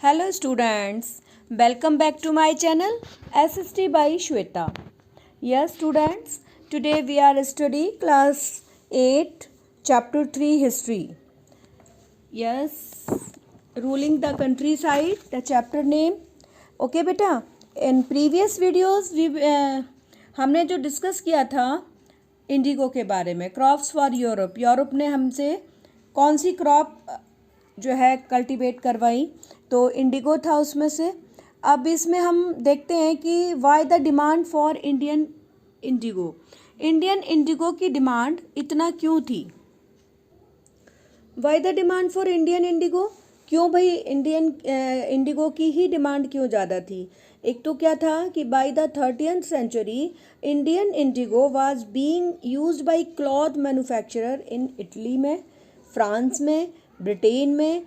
Hello students, welcome back to my channel SST by Shweta. Yes students, today we are studying class 8 chapter 3 history. Yes, ruling the countryside, the chapter name. Okay बेटा, in previous videos हमने जो discuss किया था Indigo के बारे में, crops for Europe ने हमसे कौन सी क्रॉप जो है कल्टीवेट करवाई, तो इंडिगो था उसमें से। अब इसमें हम देखते हैं कि why the demand for Indian Indigo की डिमांड इतना क्यों थी। Why the demand for Indian Indigo, क्यों भाई इंडिगो की ही डिमांड क्यों ज़्यादा थी। एक तो क्या था कि by the 30th century Indian indigo was being used by cloth manufacturer in Italy में, फ्रांस में, ब्रिटेन में।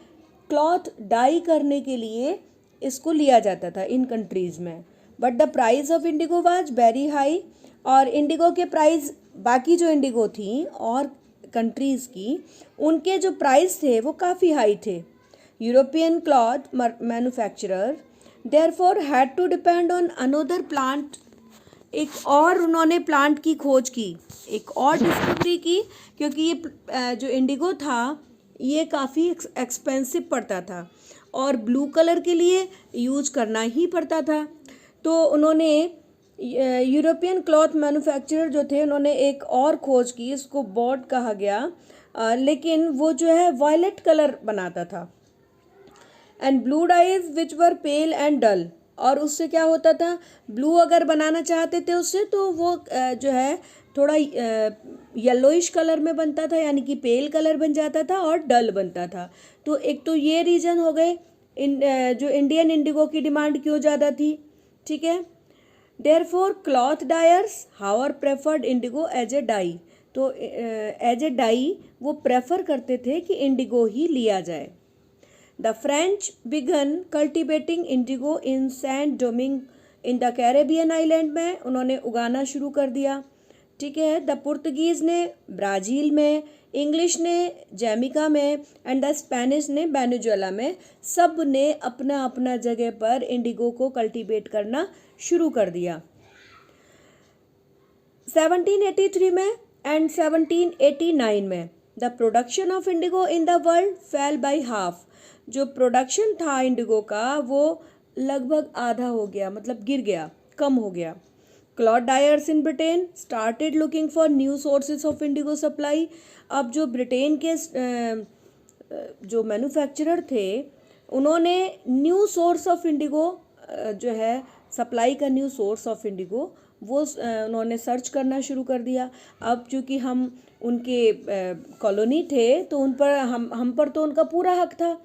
क्लॉथ डाई करने के लिए इसको लिया जाता था इन कंट्रीज़ में। But the price of indigo was very high, और इंडिगो के प्राइस बाकी जो इंडिगो थी और कंट्रीज़ की, उनके जो प्राइस थे वो काफ़ी हाई थे। European cloth manufacturer therefore had to depend on another plant. एक और उन्होंने प्लांट की खोज की, एक और डिस्कवरी की, क्योंकि ये जो इंडिगो था ये काफ़ी एक्सपेंसिव पड़ता था और ब्लू कलर के लिए यूज करना ही पड़ता था। तो उन्होंने यूरोपियन क्लॉथ मैन्युफैक्चरर जो थे उन्होंने एक और खोज की, इसको बॉड कहा गया, लेकिन वो जो है वायलेट कलर बनाता था। And blue dyes which were pale and dull, और उससे क्या होता था, ब्लू अगर बनाना चाहते थे उससे तो वो जो है थोड़ा येलोइश कलर में बनता था, यानी कि पेल कलर बन जाता था और डल बनता था। तो एक तो ये रीज़न हो गए जो इंडियन इंडिगो की डिमांड क्यों ज़्यादा थी। ठीक है, therefore cloth dyers however preferred indigo as a dye, तो एज ए डाई वो प्रेफर करते थे कि इंडिगो ही लिया जाए। The French began cultivating indigo in Saint Domingue in the Caribbean island में उन्होंने उगाना शुरू कर दिया। ठीक है, द पुर्तगीज़ ने ब्राज़ील में, इंग्लिश ने जैमिका में एंड द स्पेनिश ने वेनेजुएला में, सब ने अपना अपना जगह पर इंडिगो को कल्टीवेट करना शुरू कर दिया। 1783 में एंड 1789 में the production of Indigo in the world fail by half. जो प्रोडक्शन था इंडिगो का वो लगभग आधा हो गया, मतलब गिर गया, कम हो गया। Cloth dyers in Britain started looking for new sources of Indigo supply. अब जो ब्रिटेन के जो मैन्युफैक्चरर थे उन्होंने न्यू सोर्स ऑफ इंडिगो जो है सप्लाई का न्यू सोर्स ऑफ इंडिगो वो उन्होंने सर्च करना शुरू कर दिया। अब चूँकि हम उनके कॉलोनी थे तो उन पर हम पर तो उनका पूरा हक था,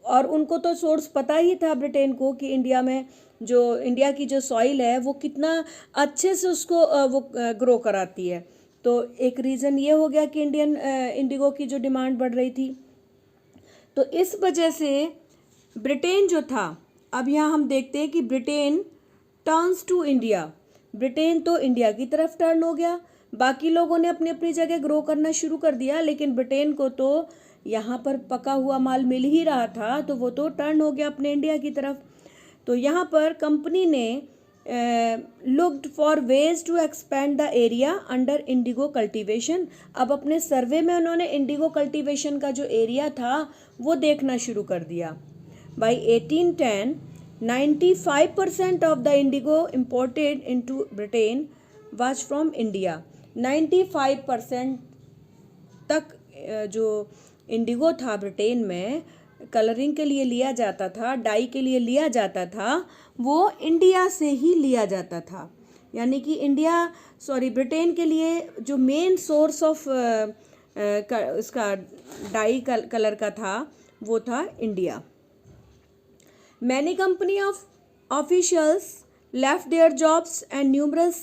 और उनको तो सोर्स पता ही था ब्रिटेन को कि इंडिया की जो सॉइल है वो कितना अच्छे से उसको वो ग्रो कराती है। तो एक रीज़न ये हो गया कि इंडिगो की जो डिमांड बढ़ रही थी, तो इस वजह से ब्रिटेन जो था, अब यहाँ हम देखते हैं कि Britain turns to India. Britain तो इंडिया की तरफ टर्न हो गया। बाकी लोगों ने अपनी अपनी जगह ग्रो करना शुरू कर दिया, लेकिन ब्रिटेन को तो यहाँ पर पका हुआ माल मिल ही रहा था, तो वो तो टर्न हो गया अपने इंडिया की तरफ। तो यहाँ पर कंपनी ने looked for ways to expand the area under indigo cultivation. अब अपने सर्वे में उन्होंने इंडिगो कल्टीवेशन का जो एरिया था वो देखना शुरू कर दिया। By 1810 95% of the indigo imported into Britain was from India. 95% तक जो इंडिगो था ब्रिटेन में कलरिंग के लिए लिया जाता था, डाई के लिए लिया जाता था, वो इंडिया से ही लिया जाता था। यानी कि ब्रिटेन के लिए जो मेन सोर्स ऑफ इसका डाई कलर का था वो था India. Many company of officials left their jobs and numerous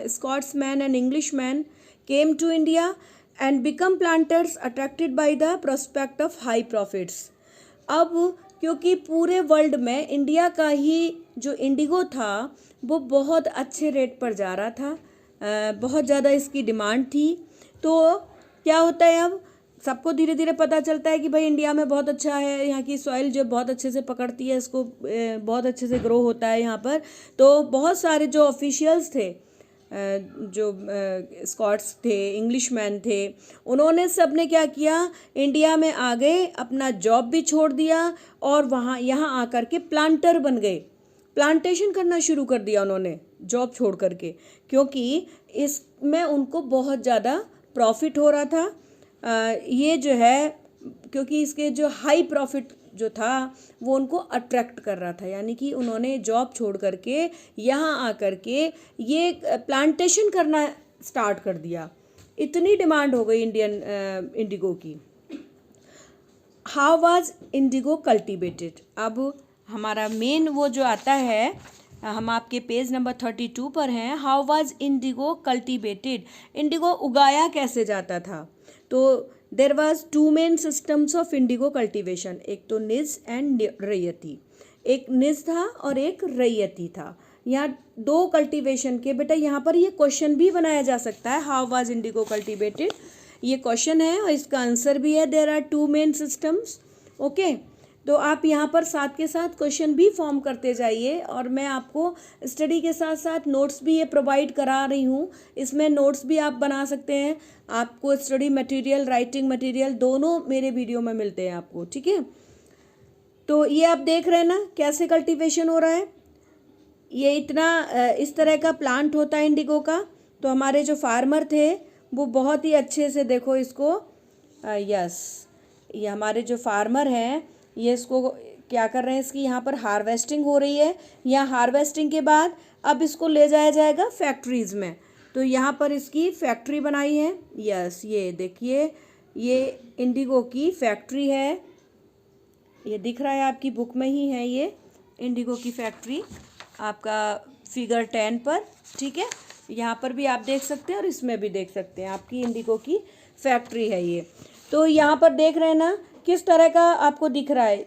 Scotsmen and Englishmen came to India and become planters attracted by the prospect of high profits. अब क्योंकि पूरे world में India का ही जो इंडिगो था वो बहुत अच्छे रेट पर जा रहा था, बहुत ज़्यादा इसकी डिमांड थी, तो क्या होता है अब सबको धीरे धीरे पता चलता है कि भाई इंडिया में बहुत अच्छा है, यहाँ की सॉइल जो बहुत अच्छे से पकड़ती है, इसको बहुत अच्छे से ग्रो होता है यहाँ पर। तो बहुत सारे जो ऑफिशियल्स थे, जो स्कॉट्स थे, इंग्लिशमैन थे, उन्होंने सब ने क्या किया, इंडिया में आ गए, अपना जॉब भी छोड़ दिया और वहाँ यहाँ आकर के प्लांटर बन गए, प्लांटेशन करना शुरू कर दिया उन्होंने जॉब छोड़ करके, क्योंकि इसमें उनको बहुत ज़्यादा प्रॉफिट हो रहा था। ये जो है, क्योंकि इसके जो हाई प्रॉफिट जो था वो उनको अट्रैक्ट कर रहा था, यानी कि उन्होंने जॉब छोड़ करके यहाँ आकर के ये प्लांटेशन करना स्टार्ट कर दिया। इतनी डिमांड हो गई इंडिगो की। How was indigo cultivated? अब हमारा मेन वो जो आता है, हम आपके पेज नंबर 32 पर हैं। How was indigo cultivated? Indigo उगाया कैसे जाता था? तो there was 2 main systems of Indigo cultivation, एक तो निज एंड रैयती। एक निज था और एक रैयती था। यहाँ 2 कल्टीवेशन के, बेटा यहाँ पर ये क्वेश्चन भी बनाया जा सकता है, हाउ वाज इंडिगो कल्टीवेटेड, ये क्वेश्चन है और इसका आंसर भी है, there are 2 main systems. Okay, तो आप यहाँ पर साथ के साथ क्वेश्चन भी फॉर्म करते जाइए, और मैं आपको स्टडी के साथ साथ नोट्स भी ये प्रोवाइड करा रही हूँ। इसमें नोट्स भी आप बना सकते हैं, आपको स्टडी मटेरियल, राइटिंग मटेरियल दोनों मेरे वीडियो में मिलते हैं आपको, ठीक है। तो ये आप देख रहे हैं ना कैसे कल्टीवेशन हो रहा है। ये इतना इस तरह का प्लांट होता है इंडिगो का। तो हमारे जो फार्मर थे वो बहुत ही अच्छे से, देखो इसको, यस, ये हमारे जो फार्मर हैं ये इसको क्या कर रहे हैं, इसकी यहाँ पर हार्वेस्टिंग हो रही है। यहाँ हार्वेस्टिंग के बाद अब इसको ले जाया जाएगा फैक्ट्रीज़ में। तो यहाँ पर इसकी फैक्ट्री बनाई है, यस, ये देखिए, ये इंडिगो की फैक्ट्री है, ये दिख रहा है आपकी बुक में ही है, ये इंडिगो की फैक्ट्री आपका फिगर 10 पर, ठीक है। यहाँ पर भी आप देख सकते हैं और इसमें भी देख सकते हैं, आपकी इंडिगो की फैक्ट्री है ये। तो यहाँ पर देख रहे हैं ना किस तरह का आपको दिख रहा है।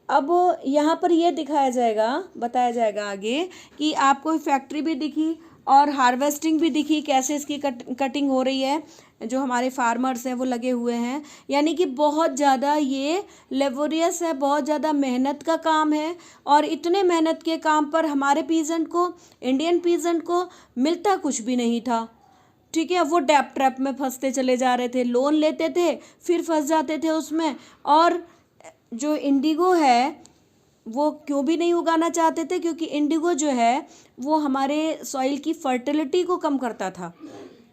अब यहाँ पर ये दिखाया जाएगा, बताया जाएगा आगे कि आपको फैक्ट्री भी दिखी और हार्वेस्टिंग भी दिखी, कैसे इसकी कटिंग हो रही है। जो हमारे फार्मर्स हैं वो लगे हुए हैं, यानी कि बहुत ज़्यादा ये लेबोरियस है, बहुत ज़्यादा मेहनत का काम है। और इतने मेहनत के काम पर हमारे पीजेंट को, इंडियन पीजेंट को मिलता कुछ भी नहीं था, ठीक है। वो डेप ट्रैप में फंसते चले जा रहे थे, लोन लेते थे फिर फंस जाते थे उसमें। और जो इंडिगो है वो क्यों भी नहीं उगाना चाहते थे, क्योंकि इंडिगो जो है वो हमारे सॉइल की फर्टिलिटी को कम करता था।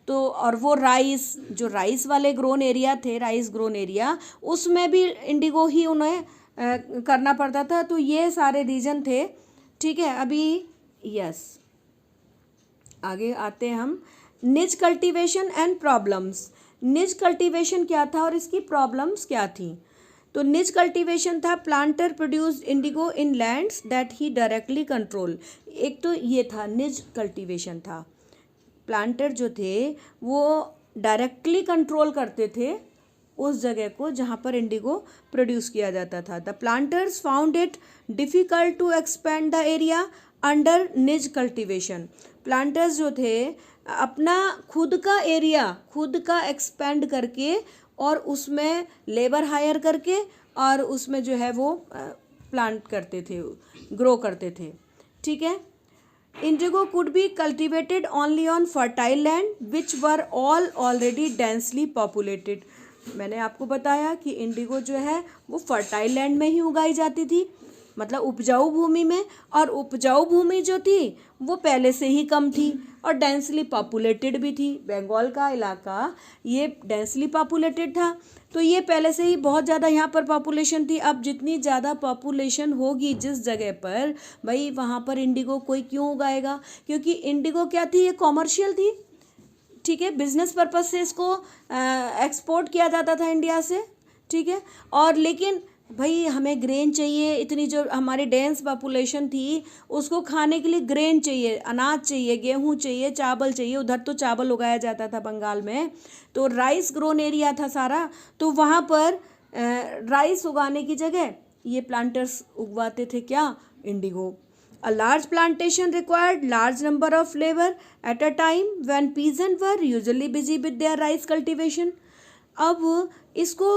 तो और वो राइस, जो राइस वाले ग्रोन एरिया थे, राइस ग्रोन एरिया, उसमें भी इंडिगो ही उन्हें करना पड़ता था। तो ये सारे रीजन थे, ठीक है। अभी यस, आगे आते हैं हम। निज कल्टीवेशन एंड प्रॉब्लम्स। निज कल्टीवेशन क्या था और इसकी प्रॉब्लम्स क्या थी? तो निज कल्टीवेशन था, planter produced Indigo in lands that he directly control. एक तो ये था, निज कल्टीवेशन था, प्लांटर जो थे वो डायरेक्टली कंट्रोल करते थे उस जगह को जहाँ पर इंडिगो प्रोड्यूस किया जाता था। The planters found it difficult to expand the area under nij cultivation. Planters जो थे अपना खुद का एरिया खुद का एक्सपेंड करके और उसमें लेबर हायर करके और उसमें जो है वो प्लांट करते थे, ग्रो करते थे, ठीक है। Indigo could be cultivated only on fertile land which were all already densely populated. मैंने आपको बताया कि इंडिगो जो है वो फर्टाइल लैंड में ही उगाई जाती थी, मतलब उपजाऊ भूमि में। और उपजाऊ भूमि जो थी वो पहले से ही कम थी और डेंसली पॉपुलेटेड भी थी। बंगाल का इलाका ये डेंसली पॉपुलेटेड था, तो ये पहले से ही बहुत ज़्यादा यहाँ पर पॉपुलेशन थी। अब जितनी ज़्यादा पॉपुलेशन होगी जिस जगह पर, भाई वहाँ पर इंडिगो कोई क्यों उगाएगा? क्योंकि इंडिगो क्या थी, ये कॉमर्शियल थी, ठीक है, बिजनेस पर्पज से इसको एक्सपोर्ट किया जाता था इंडिया से, ठीक है। और लेकिन भाई हमें ग्रेन चाहिए, इतनी जो हमारी डेंस पॉपुलेशन थी उसको खाने के लिए ग्रेन चाहिए, अनाज चाहिए, गेहूं चाहिए, चावल चाहिए। उधर तो चावल उगाया जाता था बंगाल में, तो राइस ग्रोन एरिया था सारा, तो वहाँ पर राइस उगाने की जगह ये प्लांटर्स उगवाते थे क्या, Indigo. A large plantation required large number of labor at a time when peasants were usually busy with their rice cultivation. अब इसको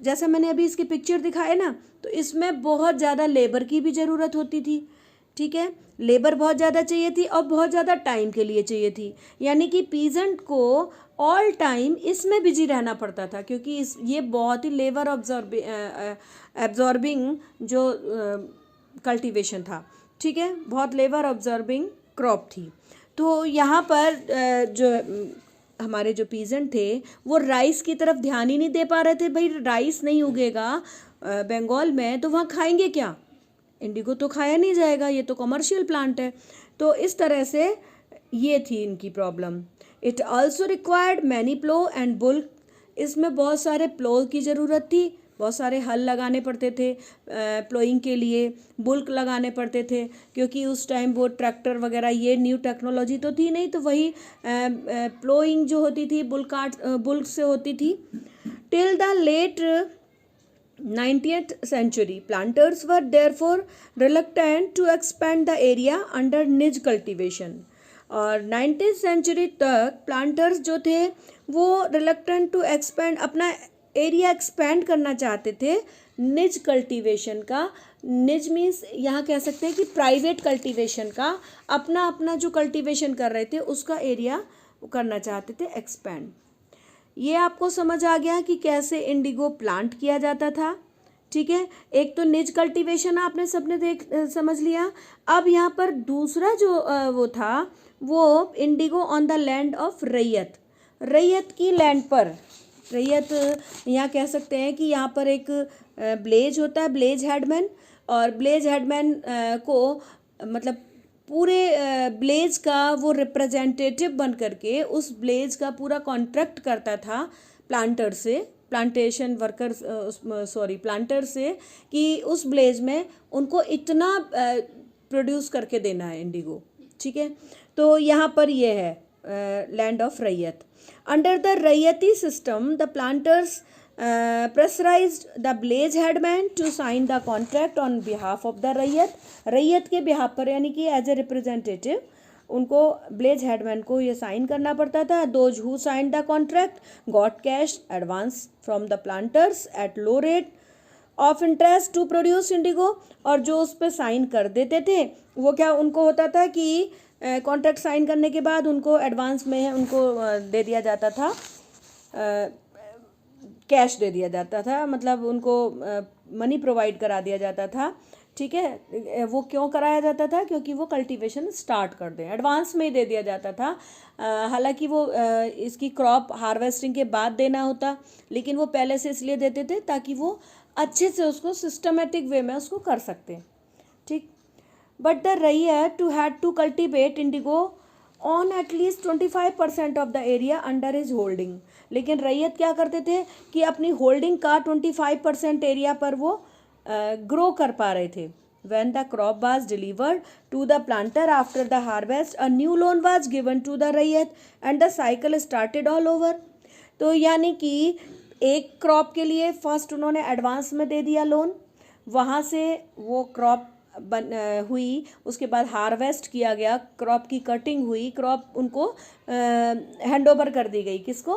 जैसा मैंने अभी इसकी पिक्चर दिखाया ना, तो इसमें बहुत ज़्यादा लेबर की भी ज़रूरत होती थी, ठीक है, लेबर बहुत ज़्यादा चाहिए थी और बहुत ज़्यादा टाइम के लिए चाहिए थी, यानी कि पीजेंट को ऑल टाइम इसमें बिजी रहना पड़ता था, क्योंकि ये बहुत ही लेबर एब्जॉर्बिंग जो कल्टीवेशन था, ठीक है, बहुत लेबर ऑब्जर्विंग क्रॉप थी। तो यहाँ पर जो हमारे जो पीजेंट थे वो राइस की तरफ ध्यान ही नहीं दे पा रहे थे। भाई राइस नहीं उगेगा बंगाल में तो वहाँ खाएंगे क्या, इंडिगो तो खाया नहीं जाएगा, ये तो कमर्शियल प्लांट है। तो इस तरह से ये थी इनकी problem. It also required many plough and bullocks, इसमें बहुत सारे प्लो की ज़रूरत थी, बहुत सारे हल लगाने पड़ते थे प्लोइंग के लिए, बुल्क लगाने पड़ते थे, क्योंकि उस टाइम वो ट्रैक्टर वगैरह ये न्यू टेक्नोलॉजी तो थी नहीं, तो वही प्लोइंग जो होती थी बुल्क से होती थी। Till the late 19th century, planters were therefore reluctant to expand the area under निज cultivation। और 19th century तक प्लांटर्स जो थे वो रिलक्टेंट टू एक्सपेंड, अपना एरिया एक्सपेंड करना चाहते थे निज कल्टीवेशन का। निज मीन्स यहाँ कह सकते हैं कि प्राइवेट कल्टीवेशन का, अपना अपना जो कल्टीवेशन कर रहे थे उसका एरिया करना चाहते थे एक्सपेंड। ये आपको समझ आ गया कि कैसे इंडिगो प्लांट किया जाता था, ठीक है। एक तो निज कल्टीवेशन आपने सबने समझ लिया। अब यहाँ पर दूसरा जो वो था वो Indigo on the land of रैयत, रैयत की लैंड पर। रैयत यहाँ कह सकते हैं कि यहाँ पर एक ब्लेज होता है, ब्लेज हेडमैन, और ब्लेज हेडमैन को मतलब पूरे ब्लेज का वो रिप्रेजेंटेटिव बन करके उस ब्लेज का पूरा कॉन्ट्रैक्ट करता था प्लांटर से, प्लांटेशन वर्कर्स प्लांटर से, कि उस ब्लेज में उनको इतना प्रोड्यूस करके देना है इंडिगो, ठीक है। तो यहाँ पर ये है land of raiyat. Under the raiyati system the planters pressurized the blaze headman to sign the contract on behalf of the रैयत, रैयत के बिहाफ पर, यानी कि एज ए रिप्रेजेंटेटिव उनको ब्लेज हेडमैन को ये साइन करना पड़ता था। Those who sign the contract got cash advance from the planters at low rate of interest to produce indigo, और जो उस पर साइन कर देते थे वो क्या उनको होता था कि कॉन्ट्रैक्ट साइन करने के बाद उनको एडवांस में उनको दे दिया जाता था, कैश दे दिया जाता था, मतलब उनको मनी प्रोवाइड करा दिया जाता था, ठीक है। वो क्यों कराया जाता था, क्योंकि वो कल्टीवेशन स्टार्ट कर दें, एडवांस में ही दे दिया जाता था। हालांकि वो इसकी क्रॉप हार्वेस्टिंग के बाद देना होता, लेकिन वो पहले से इसलिए देते थे ताकि वो अच्छे से उसको सिस्टमेटिक वे में उसको कर सकते हैं, ठीक। But the ryot too had to cultivate indigo on at least 25% of the area under his holding, लेकिन रैयत क्या करते थे कि अपनी होल्डिंग का 25% एरिया पर वो ग्रो कर पा रहे थे। When the crop was delivered to the planter after the harvest, a new loan was given to the रैयत and the cycle started all over। तो यानी कि एक क्रॉप के लिए फर्स्ट उन्होंने एडवांस में दे दिया लोन, वहाँ से वो क्रॉप हुई, उसके बाद हार्वेस्ट किया गया, क्रॉप की कटिंग हुई, क्रॉप उनको हैंड ओवर कर दी गई, किसको,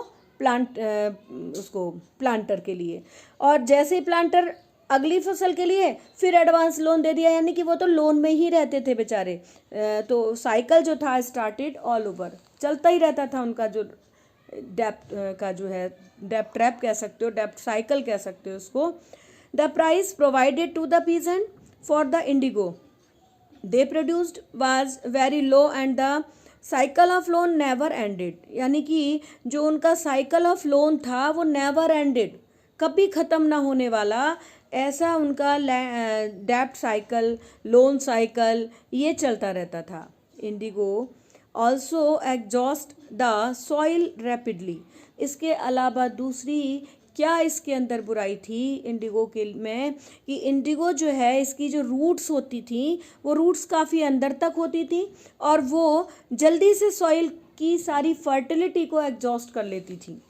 उसको प्लांटर के लिए। और जैसे ही प्लांटर अगली फसल के लिए फिर एडवांस लोन दे दिया, यानी कि वो तो लोन में ही रहते थे बेचारे। तो साइकिल जो था स्टार्टेड ऑल ओवर, चलता ही रहता था उनका जो डेप्थ का जो है, डेप्थ ट्रैप कह सकते हो, डेप्थ साइकिल कह सकते हो उसको। The price provided to the peasant for the indigo they produced was very low and the cycle of loan never ended, यानी कि जो उनका साइकिल ऑफ लोन था वो नेवर एंडेड, कभी ख़त्म ना होने वाला, ऐसा उनका डेप्ट साइकिल, लोन साइकिल ये चलता रहता था। Indigo also exhaust the soil rapidly, इसके अलावा दूसरी क्या इसके अंदर बुराई थी इंडिगो के में, कि इंडिगो जो है इसकी जो रूट्स होती थी वो रूट्स काफ़ी अंदर तक होती थी और वो जल्दी से सॉइल की सारी फर्टिलिटी को एग्जॉस्ट कर लेती थी।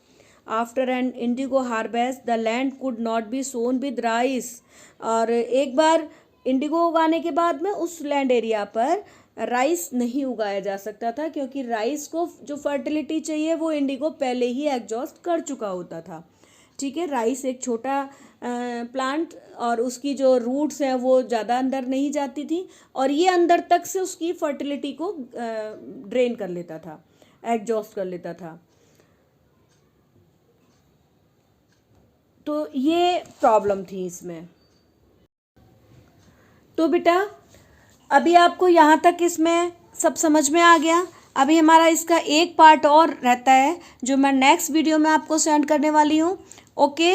After an indigo harvest the land could not be sown with rice, और एक बार इंडिगो उगाने के बाद में उस लैंड एरिया पर राइस नहीं उगाया जा सकता था, क्योंकि राइस को जो फर्टिलिटी चाहिए वो इंडिगो पहले ही एग्जॉस्ट कर चुका होता था। ठीक है। राइस एक छोटा प्लांट और उसकी जो रूट्स हैं वो ज़्यादा अंदर नहीं जाती थी और ये अंदर तक से उसकी फर्टिलिटी को ड्रेन कर लेता था, एग्जॉस्ट कर लेता था। तो ये प्रॉब्लम थी इसमें। तो बेटा अभी आपको यहाँ तक इसमें सब समझ में आ गया। अभी हमारा इसका एक पार्ट और रहता है जो मैं नेक्स्ट वीडियो में आपको सेंड करने वाली हूँ। ओके।